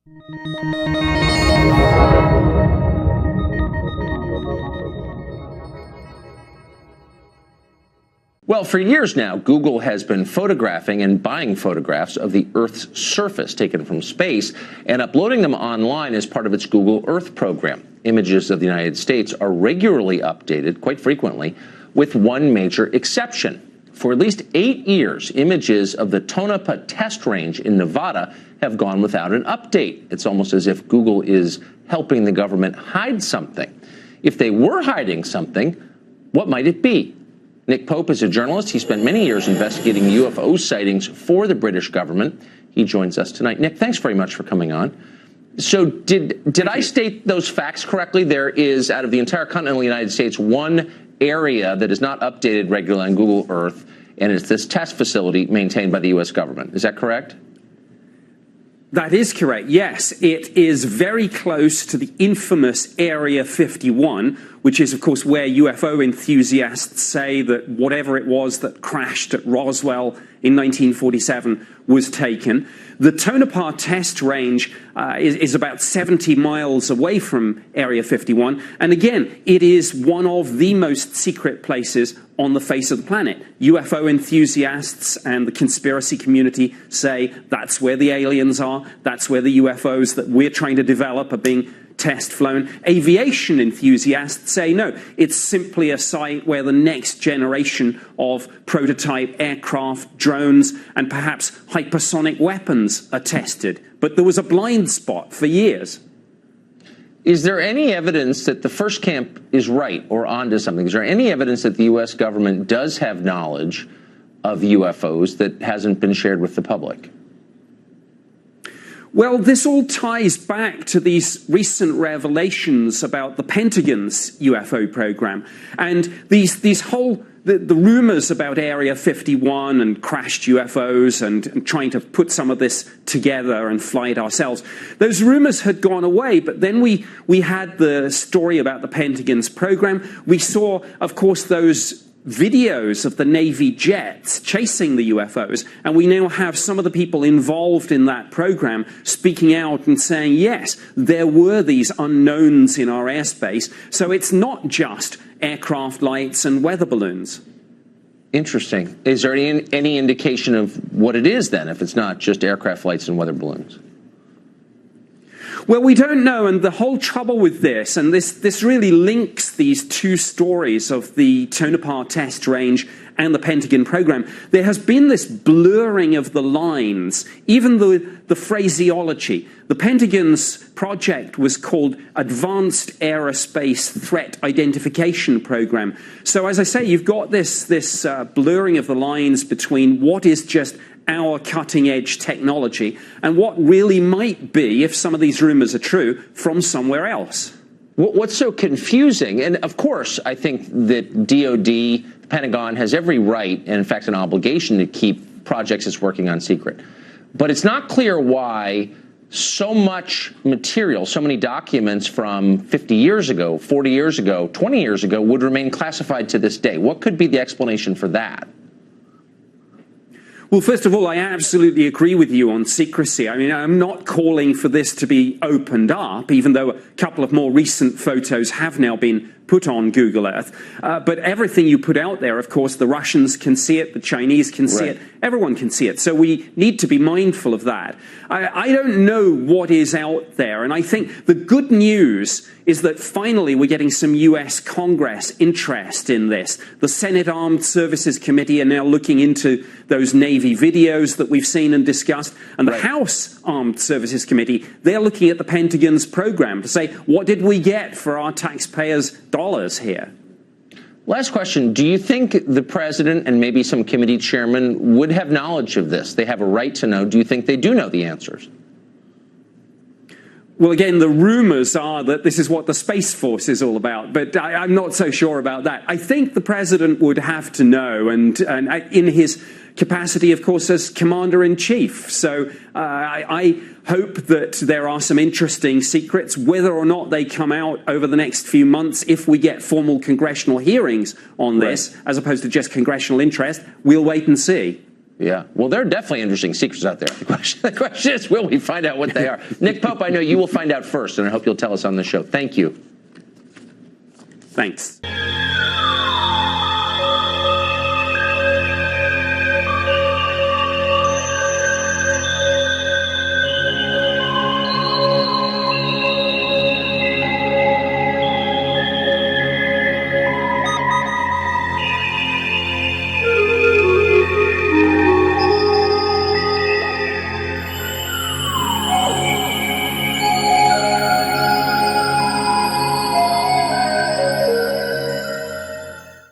Well, for years now, Google has been photographing and buying photographs of the Earth's surface taken from space and uploading them online as part of its Google Earth program. Images of the United States are regularly updated, quite frequently, with one major exception. For at least 8 years, images of the Tonopah Test Range in Nevada have gone without an update. It's almost as if Google is helping the government hide something. If they were hiding something, what might it be? Nick Pope is a journalist. He spent many years investigating UFO sightings for the British government. He joins us tonight. Nick, thanks very much for coming on. So did I state those facts correctly? There is, out of the entire continental United States, one area that is not updated regularly on Google Earth, and it's this test facility maintained by the U.S. government. Is that correct? That is correct, yes. It is very close to the infamous Area 51, which is, of course, where UFO enthusiasts say that whatever it was that crashed at Roswell in 1947 was taken. The Tonopah Test Range is about 70 miles away from Area 51. And again, it is one of the most secret places on the face of the planet. UFO enthusiasts and the conspiracy community say that's where the aliens are, that's where the UFOs that we're trying to develop are being test flown. Aviation enthusiasts say no, it's simply a site where the next generation of prototype aircraft, drones, and perhaps hypersonic weapons are tested. But there was a blind spot for years. Is there any evidence that the first camp is right or onto something? Is there any evidence that the U.S. government does have knowledge of UFOs that hasn't been shared with the public? Well, this all ties back to these recent revelations about the Pentagon's UFO program. And the rumors about Area 51 and crashed UFOs and trying to put some of this together and fly it ourselves, those rumors had gone away. But then we had the story about the Pentagon's program. We saw, of course, those videos of the Navy jets chasing the UFOs, and we now have some of the people involved in that program speaking out and saying, yes, there were these unknowns in our airspace, so it's not just aircraft lights and weather balloons. Interesting. Is there any indication of what it is then, if it's not just aircraft lights and weather balloons? Well, we don't know, and the whole trouble with this, and this really links these two stories of the Tonopah Test Range and the Pentagon program. There has been this blurring of the lines, even the phraseology. The Pentagon's project was called Advanced Aerospace Threat Identification Program. So as I say, you've got this blurring of the lines between what is just our cutting-edge technology and what really might be, if some of these rumors are true, from somewhere else. What's so confusing, and of course I think that DOD, the Pentagon, has every right and in fact an obligation to keep projects it's working on secret, but it's not clear why so much material, so many documents from 50 years ago, 40 years ago, 20 years ago would remain classified to this day. What could be the explanation for that? Well, first of all, I absolutely agree with you on secrecy. I mean, I'm not calling for this to be opened up, even though a couple of more recent photos have now been put on Google Earth. But everything you put out there, of course, the Russians can see it, the Chinese can see it, everyone can see it. So we need to be mindful of that. I don't know what is out there, and I think the good news is that finally we're getting some U.S. Congress interest in this. The Senate Armed Services Committee are now looking into those Navy videos that we've seen and discussed, and the House Armed Services Committee, they're looking at the Pentagon's program to say, what did we get for our taxpayers' dollars here? Last question. Do you think the president and maybe some committee chairman would have knowledge of this? They have a right to know. Do you think they do know the answers? Well, again, the rumors are that this is what the Space Force is all about, but I'm not so sure about that. I think the president would have to know, and in his capacity, of course, as commander-in-chief. So I hope that there are some interesting secrets. Whether or not they come out over the next few months, if we get formal congressional hearings on this, as opposed to just congressional interest, we'll wait and see. Yeah. Well, there are definitely interesting secrets out there. The question is, will we find out what they are? Nick Pope, I know you will find out first, and I hope you'll tell us on the show. Thank you. Thanks.